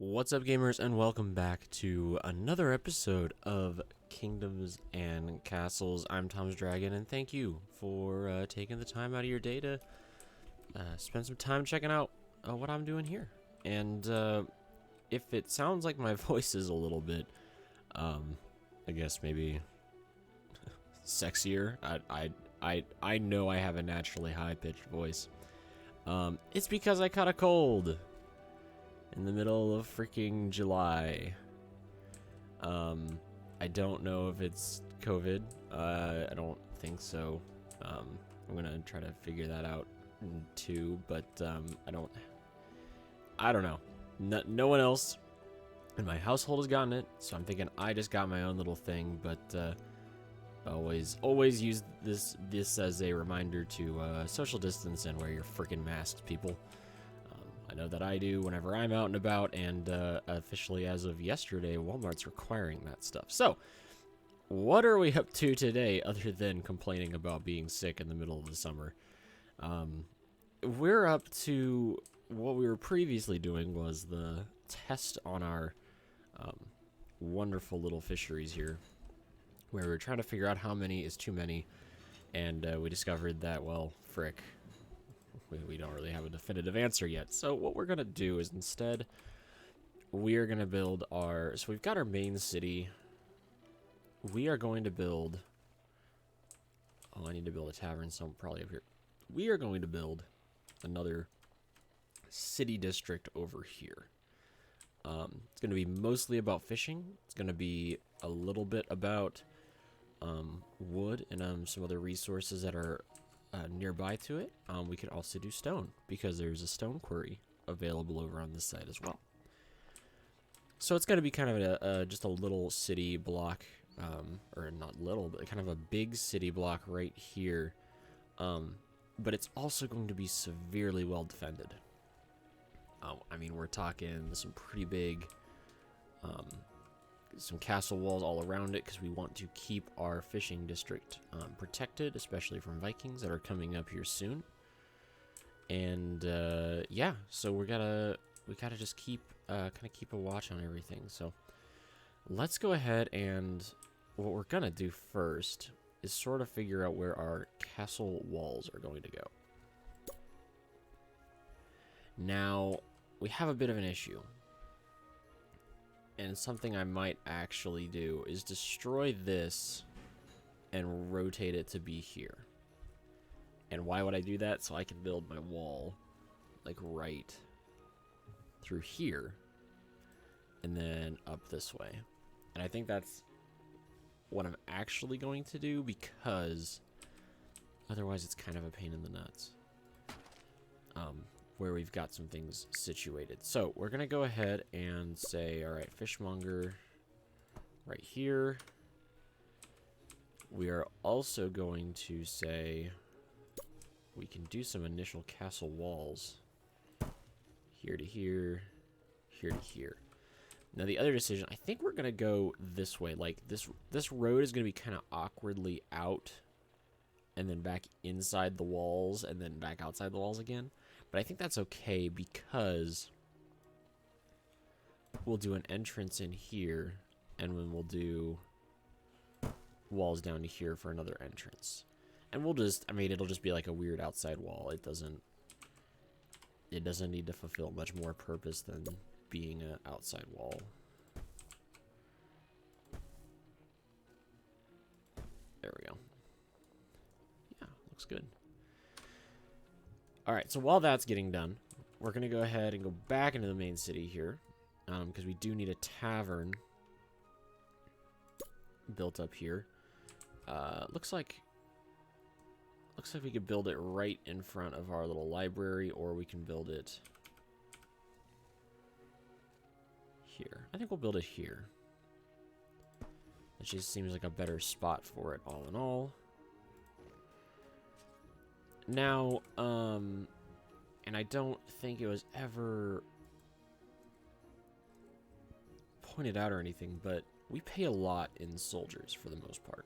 What's up, gamers, and welcome back to another episode of Kingdoms and Castles. I'm Tom's Dragon, and thank you for taking the time out of your day to spend some time checking out what I'm doing here. And if it sounds like my voice is a little bit, I guess maybe sexier. I know I have a naturally high-pitched voice. It's because I caught a cold in the middle of freaking July. I don't know if it's COVID. I don't think so. I'm gonna try to figure that out too, but I don't know. No one else in my household has gotten it, so I'm thinking I just got my own little thing. But always use this as a reminder to social distance and wear your freaking masks, people. I know that I do whenever I'm out and about, and officially as of yesterday, Walmart's requiring that stuff. So, what are we up to today other than complaining about being sick in the middle of the summer? We're up to what we were previously doing was the test on our wonderful little fisheries here, where we're trying to figure out how many is too many, and we discovered that, well, frick. We don't really have a definitive answer yet. So what we're going to do is instead, we are going to build our... So we've got our main city. We are going to build... Oh, I need to build a tavern, so I'm probably up here. We are going to build another city district over here. It's going to be mostly about fishing. It's going to be a little bit about wood and some other resources that are... nearby to it. We could also do stone because there's a stone quarry available over on this side as well. So it's going to be kind of just a little city block, or not little, but kind of a big city block right here. But it's also going to be severely well defended. I mean, we're talking some pretty big, some castle walls all around it because we want to keep our fishing district protected, especially from Vikings that are coming up here soon. And yeah, so we gotta just keep kind of keep a watch on everything. So let's go ahead, and what we're gonna do first is sort of figure out where our castle walls are going to go. Now we have a bit of an issue. And something I might actually do is destroy this and rotate it to be here. And why would I do that? So I can build my wall like right through here and then up this way. And I think that's what I'm actually going to do, because otherwise it's kind of a pain in the nuts. Where we've got some things situated. So we're gonna go ahead and say, all right, fishmonger right here. We are also going to say we can do some initial castle walls here to here, here to here. Now the other decision, I think we're gonna go this way. Like this road is gonna be kind of awkwardly out and then back inside the walls and then back outside the walls again. But I think that's okay because we'll do an entrance in here, and then we'll do walls down to here for another entrance. And we'll just, I mean, it'll just be like a weird outside wall. It doesn't need to fulfill much more purpose than being an outside wall. There we go. Yeah, looks good. Alright, so while that's getting done, we're going to go ahead and go back into the main city here, because we do need a tavern built up here. Looks like we could build it right in front of our little library, or we can build it here. I think we'll build it here. It just seems like a better spot for it all in all. Now, and I don't think it was ever pointed out or anything, but we pay a lot in soldiers for the most part.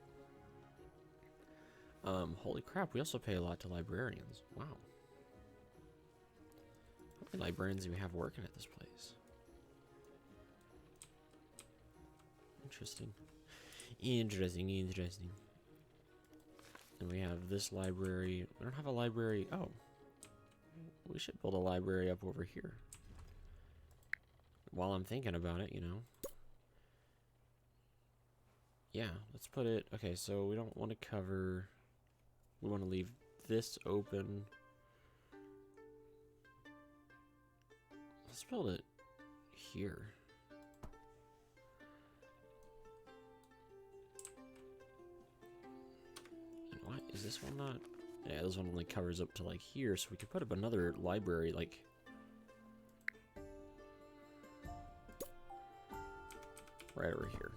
Holy crap, we also pay a lot to librarians. Wow. How many librarians do we have working at this place? Interesting. Interesting. And we have this library. We don't have a library. Oh. We should build a library up over here. While I'm thinking about it, you know. Yeah, let's put it... Okay, so we don't want to cover... We want to leave this open. Let's build it here. And why is this one not? Yeah, this one only covers up to like here, so we could put up another library like right over here.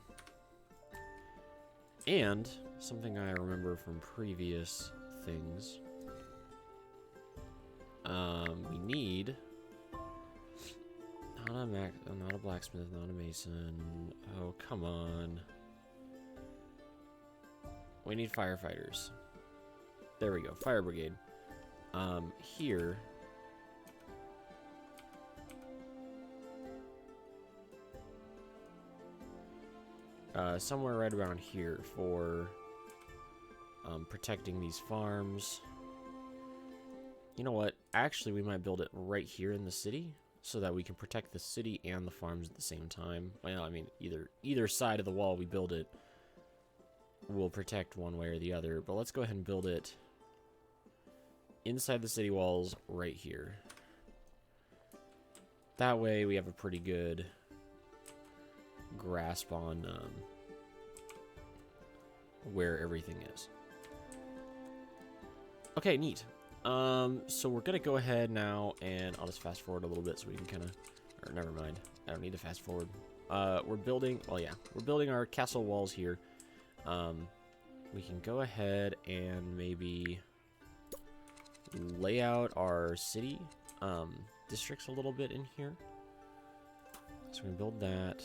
And something I remember from previous things, we need not a blacksmith, not a mason. Oh, come on. We need firefighters. There we go, fire brigade. Here. Somewhere right around here for protecting these farms. You know what? Actually, we might build it right here in the city so that we can protect the city and the farms at the same time. Well, I mean, either side of the wall we build it will protect one way or the other. But let's go ahead and build it inside the city walls right here. That way we have a pretty good grasp on where everything is. Okay, neat. So we're gonna go ahead now, and I'll just fast forward a little bit so we can kind of, or never mind, I don't need to fast forward. We're building, well, yeah, we're building our castle walls here. We can go ahead and maybe lay out our city districts a little bit in here. So we can build that.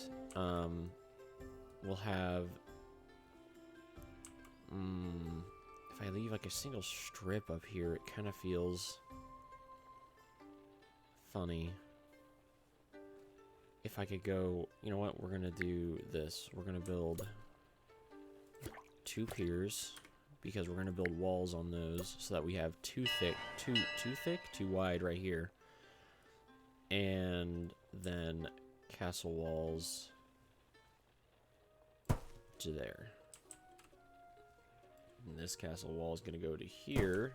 We'll have, if I leave like a single strip up here, it kind of feels funny. If I could go, you know what, we're gonna do this. We're gonna build 2 piers, because we're gonna build walls on those so that we have too wide right here. And then castle walls to there. And this castle wall is going to go to here.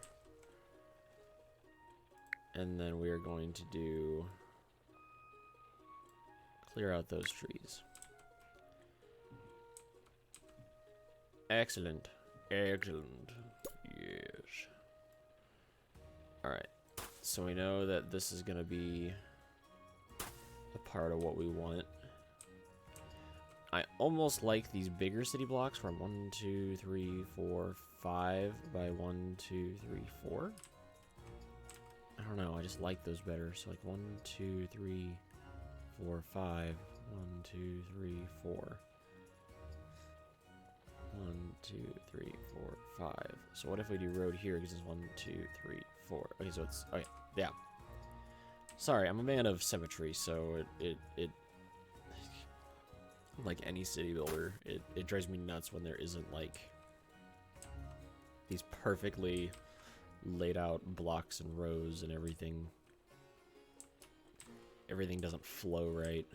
And then we are going to do clear out those trees. Excellent. Excellent. Yes. Alright. So we know that this is going to be a part of what we want. I almost like these bigger city blocks from 1, 2, 3, 4, 5 by 1, 2, 3, 4. I don't know, I just like those better. So like 1, 2, 3, 4, 5. 1, 2, 3, 4. 1, 2, 3, 4, 5. So what if we do road here? Because it's 1, 2, 3, 4. Okay, so it's, okay, yeah. Sorry, I'm a man of symmetry, so it like any city builder, it drives me nuts when there isn't like these perfectly laid out blocks and rows and everything. Everything doesn't flow right.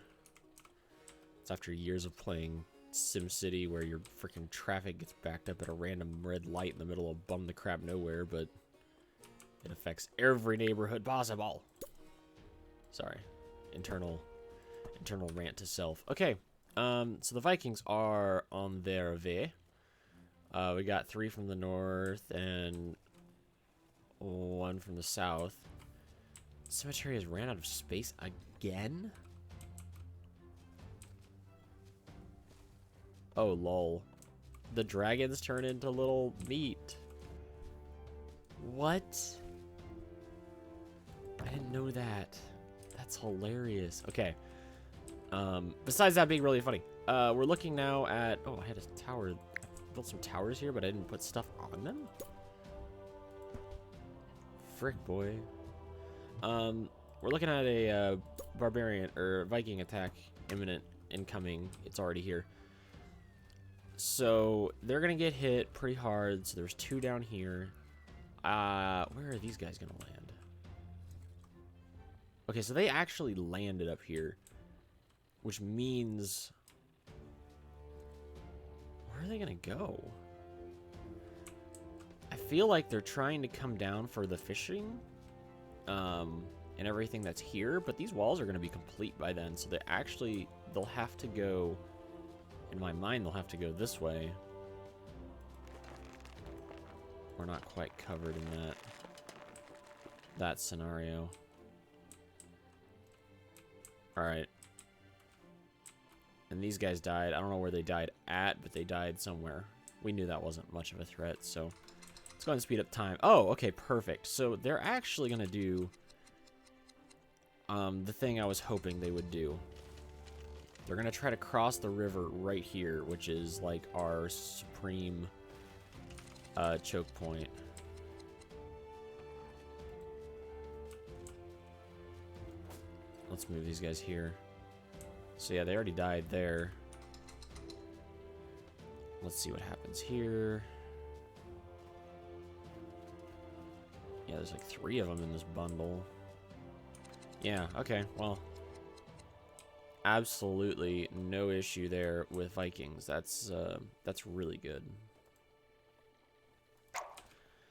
It's after years of playing SimCity where your freaking traffic gets backed up at a random red light in the middle of bum the crap nowhere, but it affects every neighborhood possible. Sorry, internal rant to self. Okay. So the Vikings are on their way. We got 3 from the north and 1 from the south. Cemetery has ran out of space again? Oh, lol. The dragons turn into little meat. What? I didn't know that. That's hilarious. Okay. Besides that being really funny, we're looking now at, oh, I had a tower, I built some towers here, but I didn't put stuff on them? Frick, boy. We're looking at a barbarian, or Viking attack imminent, incoming, it's already here. So they're gonna get hit pretty hard. So there's 2 down here. Where are these guys gonna land? Okay, so they actually landed up here, which means where are they gonna go? I feel like they're trying to come down for the fishing, and everything that's here, but these walls are gonna be complete by then, so they'll have to go. In my mind, they'll have to go this way. We're not quite covered in that scenario. Alright. And these guys died. I don't know where they died at, but they died somewhere. We knew that wasn't much of a threat, so let's go ahead and speed up time. Oh, okay, perfect. So they're actually going to do the thing I was hoping they would do. They're going to try to cross the river right here, which is like our supreme choke point. Let's move these guys here. So yeah, they already died there. Let's see what happens here. Yeah, there's like 3 of them in this bundle. Yeah, okay, well. Absolutely no issue there with Vikings. That's really good.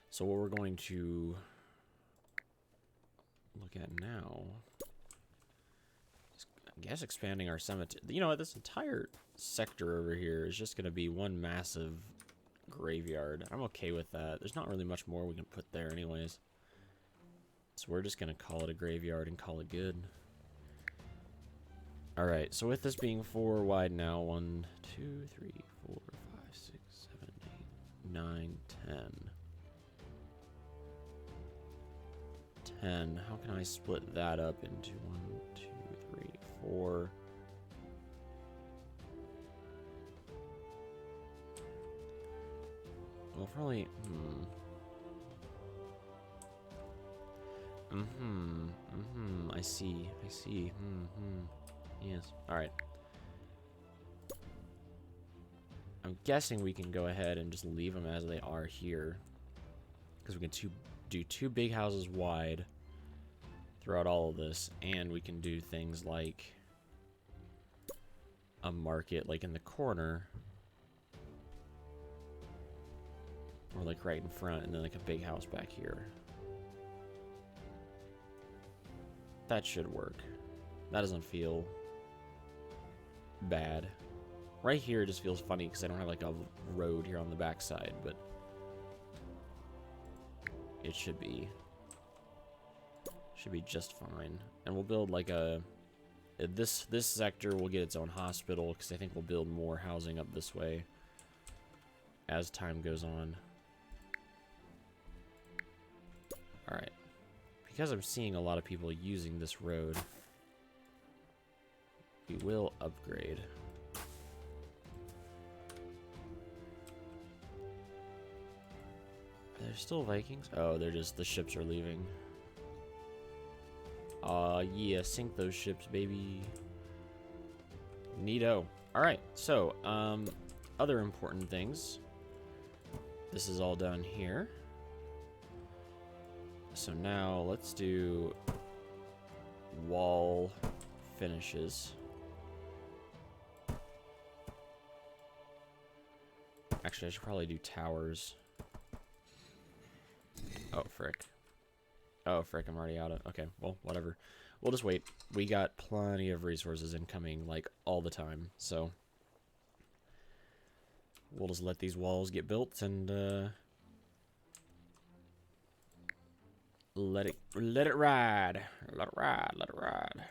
So what we're going to look at now is, I guess, expanding our cemetery. You know what? This entire sector over here is just going to be one massive graveyard. I'm okay with that. There's not really much more we can put there anyways. So we're just going to call it a graveyard and call it good. Alright, so with this being 4 wide now, 1, 2, 3, 4, 5, 6, 7, 8, 9, 10. 10. How can I split that up into 1, 2, 3, 4? Well, probably, I see. Yes. Alright. I'm guessing we can go ahead and just leave them as they are here. Because we can do 2 big houses wide throughout all of this. And we can do things like a market like in the corner. Or like right in front, and then like a big house back here. That should work. That doesn't feel bad. Right here it just feels funny because I don't have like a road here on the backside, but it should be just fine. And we'll build like this sector will get its own hospital because I think we'll build more housing up this way as time goes on. All right. Because I'm seeing a lot of people using this road, we will upgrade. Are there still Vikings? Oh, they're just, the ships are leaving. Yeah, sink those ships, baby. Neato. Alright, so, other important things. This is all done here. So now let's do wall finishes. Actually, I should probably do towers. Oh, frick. Oh, frick, I'm already out of... Okay, well, whatever. We'll just wait. We got plenty of resources incoming, like, all the time, so... We'll just let these walls get built and, let it ride. Let it ride.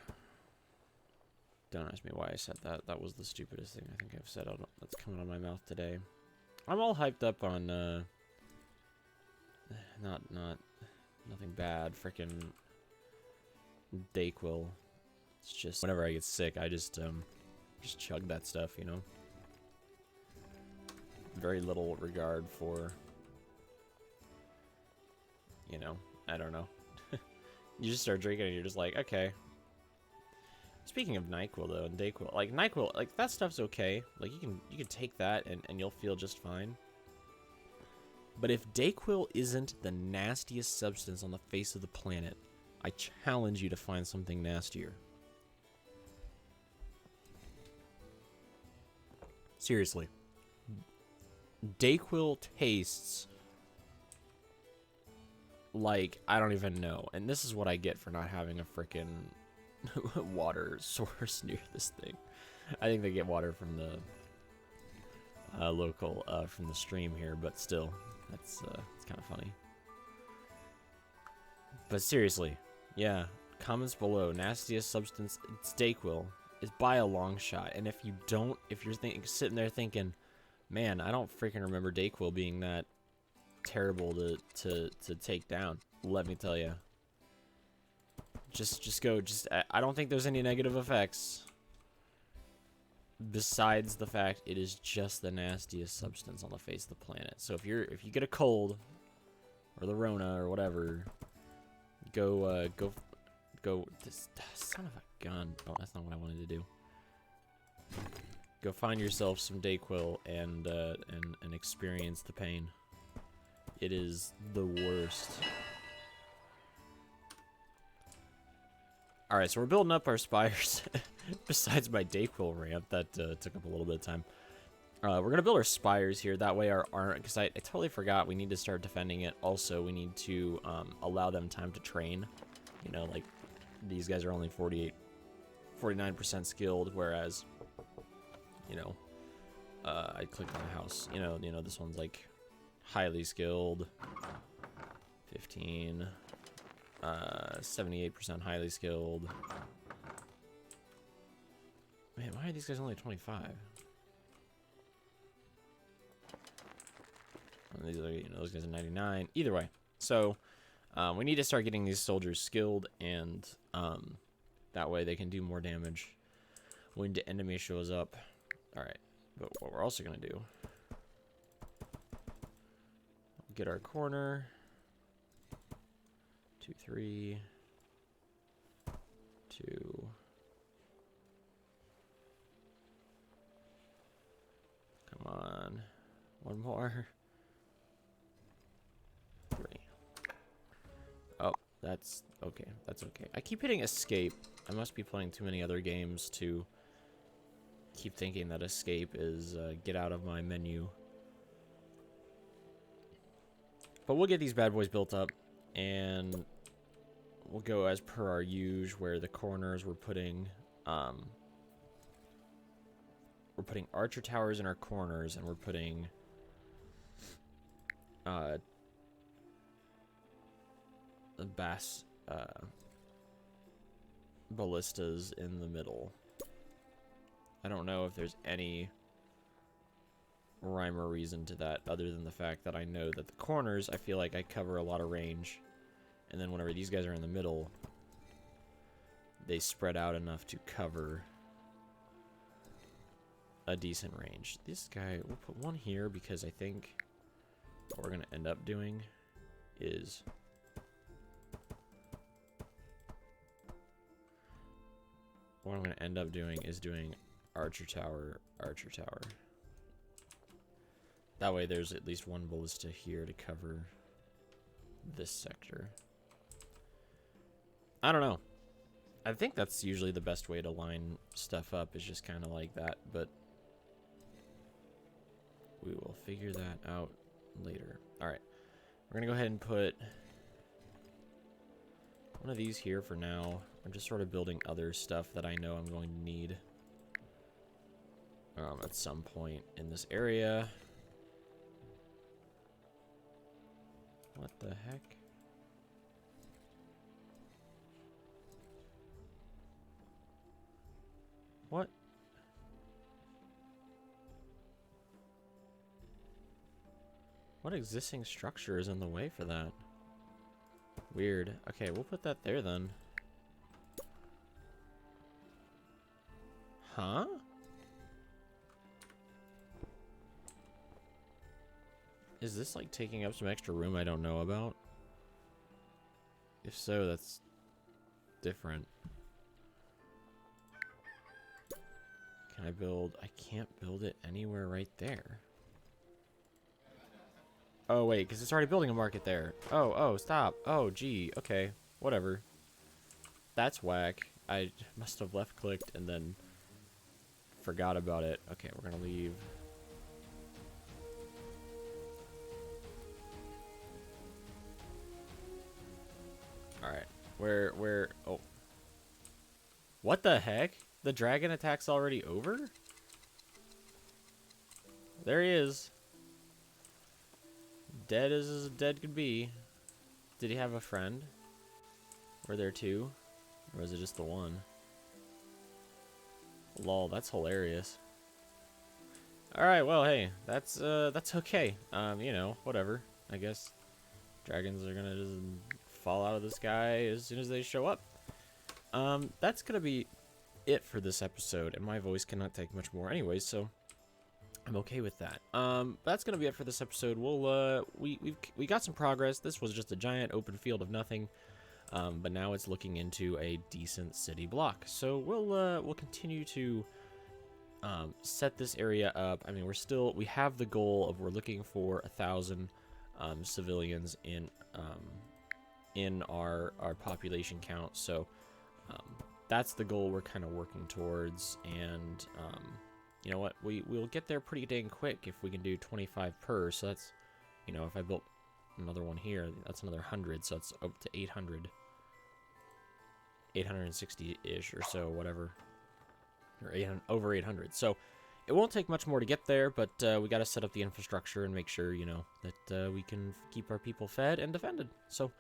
Don't ask me why I said that. That was the stupidest thing I think I've said that's coming out of my mouth today. I'm all hyped up on, nothing bad. Frickin' Dayquil. It's just, whenever I get sick, I just chug that stuff, you know? Very little regard for, you know, I don't know. You just start drinking and you're just like, okay. Speaking of NyQuil though, and Dayquil, like NyQuil, like that stuff's okay. Like you can take that and you'll feel just fine. But if Dayquil isn't the nastiest substance on the face of the planet, I challenge you to find something nastier. Seriously. Dayquil tastes like I don't even know. And this is what I get for not having a frickin' water source near this thing. I think they get water from the local, from the stream here, but still, it's kind of funny. But seriously, yeah, comments below, nastiest substance, it's Dayquil, is by a long shot. And if you don't, if you're sitting there thinking, man, I don't freaking remember Dayquil being that terrible to take down, let me tell you. Just go, I don't think there's any negative effects. Besides the fact it is just the nastiest substance on the face of the planet. So if you get a cold, or the Rona, or whatever, go, this son of a gun. Oh, that's not what I wanted to do. Go find yourself some Dayquil and experience the pain. It is the worst. Alright, so we're building up our spires. Besides my Dayquil ramp, that took up a little bit of time. We're going to build our spires here. That way our because I totally forgot we need to start defending it. Also, we need to allow them time to train. You know, like, these guys are only 49% skilled, whereas, you know, I clicked on the house. You know, this one's, like, highly skilled. 15... 78% highly skilled. Man, why are these guys only 25? And these are, you know, those guys are 99. Either way, so we need to start getting these soldiers skilled, and that way they can do more damage when the enemy shows up. All right, but what we're also gonna do, get our corner. 2, 3, 2. Come on. One more. 3. Oh, that's okay. That's okay. I keep hitting escape. I must be playing too many other games to keep thinking that escape is get out of my menu. But we'll get these bad boys built up, and we'll go as per our usual, where the corners we're putting archer towers in our corners, and we're putting the ballistas in the middle. I don't know if there's any rhyme or reason to that other than the fact that I know that the corners, I feel like I cover a lot of range, and then whenever these guys are in the middle, they spread out enough to cover a decent range. This guy, we'll put one here because I think what we're going to end up doing is doing archer tower, archer tower. That way there's at least one ballista here to cover this sector. I don't know. I think that's usually the best way to line stuff up, is just kind of like that, but we will figure that out later. Alright, we're going to go ahead and put one of these here for now. I'm just sort of building other stuff that I know I'm going to need at some point in this area. What the heck? What? What existing structure is in the way for that? Weird. Okay, we'll put that there then. Huh? Is this like taking up some extra room I don't know about? If so, that's different. Can I build? I can't build it anywhere right there. Oh, wait, because it's already building a market there. Oh, stop. Oh, gee. Okay, whatever. That's whack. I must have left-clicked and then forgot about it. Okay, we're going to leave. Alright. Where... Oh. What the heck? The dragon attack's already over? There he is. Dead as dead could be. Did he have a friend? Were there two? Or was it just the one? Lol, that's hilarious. Alright, well, hey, that's okay. You know, whatever, I guess. Dragons are gonna just fall out of the sky as soon as they show up. That's gonna be it for this episode, and my voice cannot take much more anyways, so I'm okay with that. That's gonna be it for this episode. We'll, we got some progress. This was just a giant open field of nothing. But now it's looking into a decent city block. So we'll continue to set this area up. I mean, we have the goal of we're looking for 1,000 civilians in our population count. So that's the goal we're kind of working towards. And you know what? We'll get there pretty dang quick if we can do 25 per. So that's, you know, if I built another one here, that's another 100. So it's up to 800. 860-ish or so, whatever, or 800, over 800. So it won't take much more to get there, but we got to set up the infrastructure and make sure, you know, that we can keep our people fed and defended. So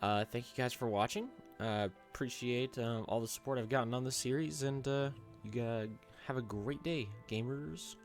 thank you guys for watching. Appreciate all the support I've gotten on this series, and you guys have a great day, gamers.